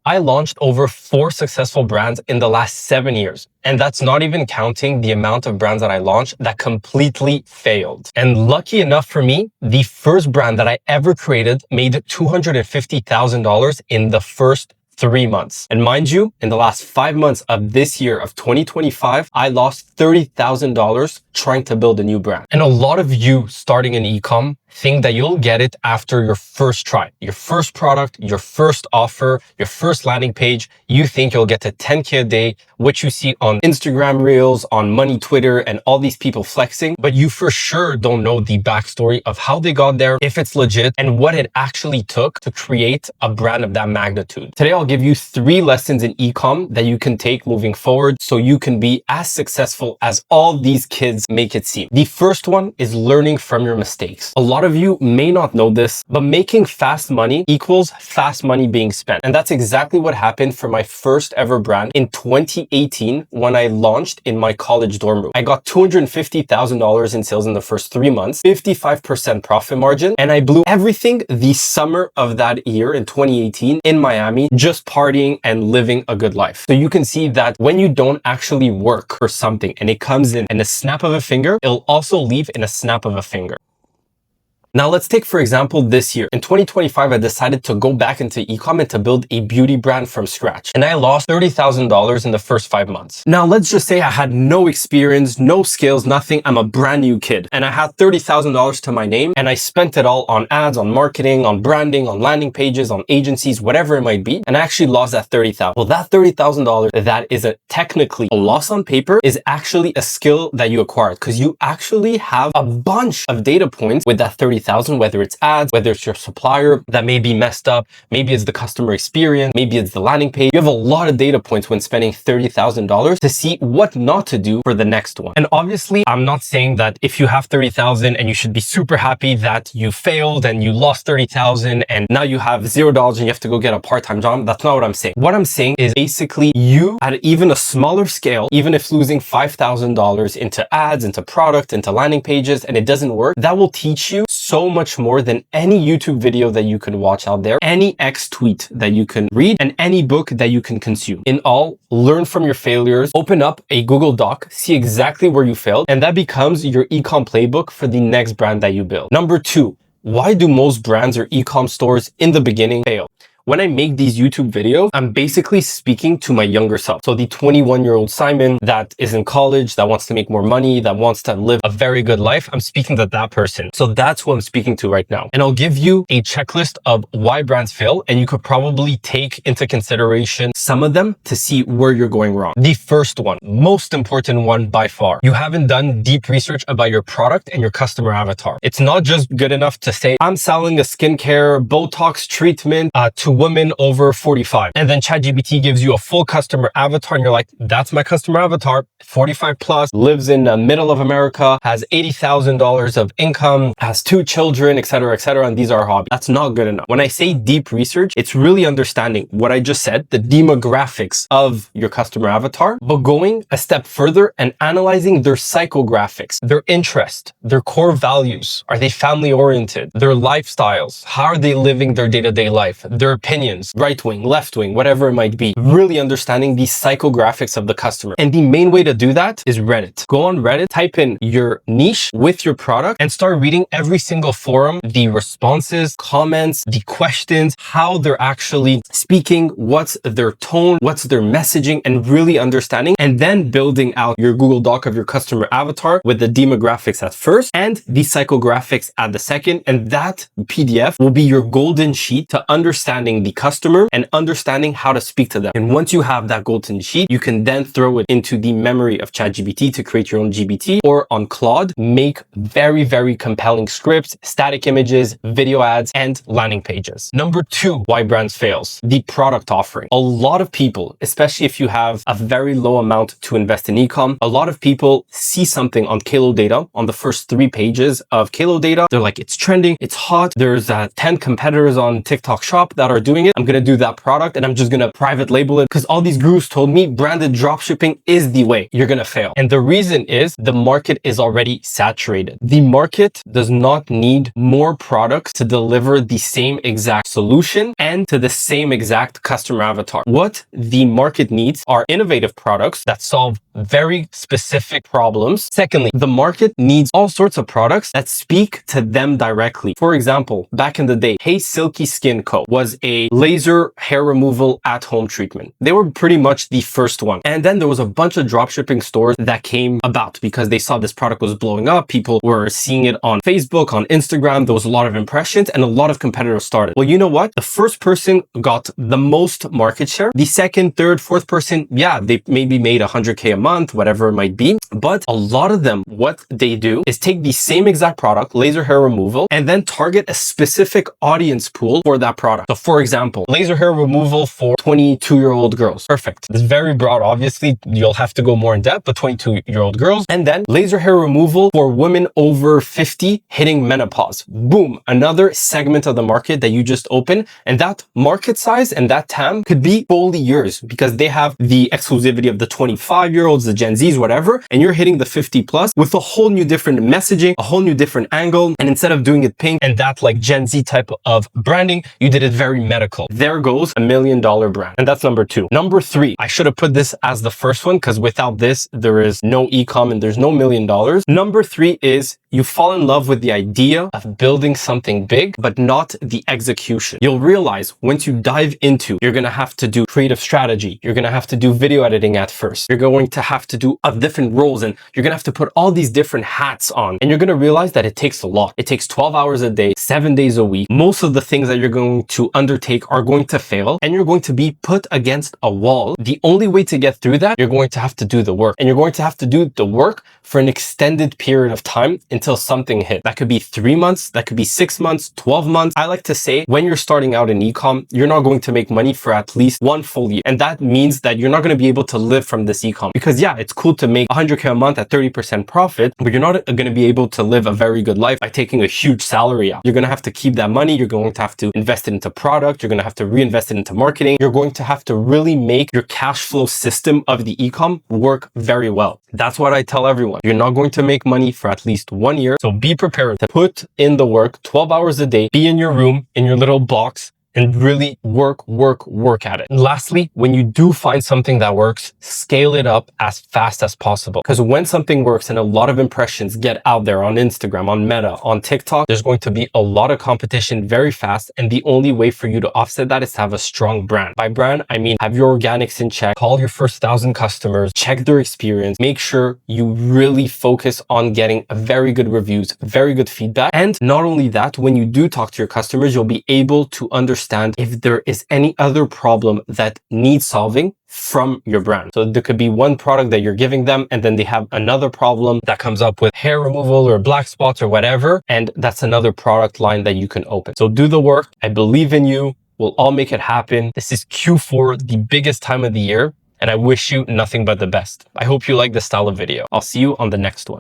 I launched over 4 successful brands in the last 7 years. And that's not even counting the amount of brands that I launched that completely failed. And lucky enough for me, the first brand that I ever created made $250,000 in the first 3 months. And mind you, in the last 5 months of this year of 2025, I lost $30,000 trying to build a new brand. And a lot of you starting an ecom think that you'll get it after your first try, your first product, your first offer, your first landing page. You think you'll get to 10K a day, which you see on Instagram Reels, on Money Twitter, and all these people flexing. But you for sure don't know the backstory of how they got there, if it's legit, and what it actually took to create a brand of that magnitude. Today, I'll give you 3 lessons in ecom that you can take moving forward so you can be as successful as all these kids make it seem. The first one is learning from your mistakes. A lot of you may not know this, but making fast money equals fast money being spent. And that's exactly what happened for my first ever brand in 2018 when I launched in my college dorm room. I got $250,000 in sales in the first 3 months, 55% profit margin, and I blew everything the summer of that year in 2018 in Miami, just partying and living a good life. So you can see that when you don't actually work for something and it comes in a snap of a finger, it'll also leave in a snap of a finger. Now let's take, for example, this year. In 2025, I decided to go back into ecom and to build a beauty brand from scratch. And I lost $30,000 in the first 5 months. Now let's just say I had no experience, no skills, nothing. I'm a brand new kid and I had $30,000 to my name and I spent it all on ads, on marketing, on branding, on landing pages, on agencies, whatever it might be. And I actually lost that $30,000. Well, that $30,000 that is technically a loss on paper is actually a skill that you acquired because you actually have a bunch of data points with that $30,000. Whether it's ads, whether it's your supplier that may be messed up, maybe it's the customer experience, maybe it's the landing page. You have a lot of data points when spending $30,000 to see what not to do for the next one. And obviously, I'm not saying that if you have 30,000 and you should be super happy that you failed and you lost 30,000 and now you have $0 and you have to go get a part-time job. That's not what I'm saying. What I'm saying is basically you at even a smaller scale, even if losing $5,000 into ads, into product, into landing pages, and it doesn't work, that will teach you so much more than any YouTube video that you can watch out there, any X tweet that you can read, and any book that you can consume. In all, learn from your failures, open up a Google Doc, see exactly where you failed, and that becomes your ecom playbook for the next brand that you build. Number 2, why do most brands or ecom stores in the beginning fail? When I make these YouTube videos, I'm basically speaking to my younger self. So the 21-year-old Simon that is in college, that wants to make more money, that wants to live a very good life, I'm speaking to that person. So that's who I'm speaking to right now. And I'll give you a checklist of why brands fail, and you could probably take into consideration some of them to see where you're going wrong. The first one, most important one by far, you haven't done deep research about your product and your customer avatar. It's not just good enough to say, I'm selling a skincare Botox treatment to women over 45. And then ChatGPT gives you a full customer avatar and you're like, that's my customer avatar, 45 plus, lives in the middle of America, has $80,000 of income, has 2 children, etc., etc. And these are hobbies. That's not good enough. When I say deep research, it's really understanding what I just said, the demographics of your customer avatar, but going a step further and analyzing their psychographics, their interest, their core values. Are they family oriented? Their lifestyles? How are they living their day-to-day life? Their opinions, right wing, left wing, whatever it might be. Really understanding the psychographics of the customer. And the main way to do that is Reddit. Go on Reddit, type in your niche with your product and start reading every single forum, the responses, comments, the questions, how they're actually speaking, what's their tone, what's their messaging, and really understanding, and then building out your Google Doc of your customer avatar with the demographics at first and the psychographics at the second. And that PDF will be your golden sheet to understanding the customer and understanding how to speak to them. And once you have that golden sheet, you can then throw it into the memory of ChatGPT to create your own GPT, or on Claude, make very, very compelling scripts, static images, video ads, and landing pages. Number 2, why brands fails, the product offering. A lot of people, especially if you have a very low amount to invest in ecom, a lot of people see something on Kalo Data on the first 3 pages of Kalo Data. They're like, it's trending, it's hot. There's 10 competitors on TikTok Shop that are start doing it. I'm going to do that product and I'm just going to private label it because all these gurus told me branded dropshipping is the way. You're going to fail. And the reason is the market is already saturated. The market does not need more products to deliver the same exact solution and to the same exact customer avatar. What the market needs are innovative products that solve very specific problems. Secondly, the market needs all sorts of products that speak to them directly. For example, back in the day, Hey Silky Skin Co. was a laser hair removal at-home treatment. They were pretty much the first one. And then there was a bunch of dropshipping stores that came about because they saw this product was blowing up. People were seeing it on Facebook, on Instagram. There was a lot of impressions and a lot of competitors started. Well, you know what? The first person got the most market share. The second, third, fourth person, yeah, they maybe made 100K a month, whatever it might be. But a lot of them, what they do is take the same exact product, laser hair removal, and then target a specific audience pool for that product. So for example, laser hair removal for 22-year-old girls. Perfect. It's very broad. Obviously, you'll have to go more in depth, but 22-year-old girls. And then laser hair removal for women over 50 hitting menopause. Boom. Another segment of the market that you just open. And that market size and that TAM could be fully yours because they have the exclusivity of the 25-year-olds, the Gen Zs, whatever. And you're hitting the 50 plus with a whole new different messaging, a whole new different angle. And instead of doing it pink and that like Gen Z type of branding, you did it very medical. There goes $1 million brand. And that's number two. Number three, I should have put this as the first one because without this, there is no ecom and there's no $1 million. Number three is you fall in love with the idea of building something big, but not the execution. You'll realize once you dive into, you're going to have to do creative strategy. You're going to have to do video editing at first. You're going to have to do different roles and you're going to have to put all these different hats on. And you're going to realize that it takes a lot. It takes 12 hours a day, 7 days a week. Most of the things that you're going to undertake are going to fail and you're going to be put against a wall. The only way to get through that, you're going to have to do the work and you're going to have to do the work for an extended period of time until something hits. That could be 3 months, that could be 6 months, 12 months. I like to say when you're starting out in ecom, you're not going to make money for at least 1 full year. And that means that you're not going to be able to live from this ecom because yeah, it's cool to make 100K a month at 30% profit, but you're not going to be able to live a very good life by taking a huge salary out. You're going to have to keep that money. You're going to have to invest it into product. You're going to have to reinvest it into marketing. You're going to have to really make your cash flow system of the ecom work very well. That's what I tell everyone. You're not going to make money for at least 1 year. So be prepared to put in the work 12 hours a day, be in your room, in your little box, and really work at it. And lastly, when you do find something that works, scale it up as fast as possible. Because when something works and a lot of impressions get out there on Instagram, on Meta, on TikTok, there's going to be a lot of competition very fast. And the only way for you to offset that is to have a strong brand. By brand, I mean, have your organics in check, call your first 1,000 customers, check their experience, make sure you really focus on getting very good reviews, very good feedback. And not only that, when you do talk to your customers, you'll be able to understand if there is any other problem that needs solving from your brand. So there could be one product that you're giving them and then they have another problem that comes up with hair removal or black spots or whatever. And that's another product line that you can open. So do the work. I believe in you. We'll all make it happen. This is Q4, the biggest time of the year. And I wish you nothing but the best. I hope you like this style of video. I'll see you on the next one.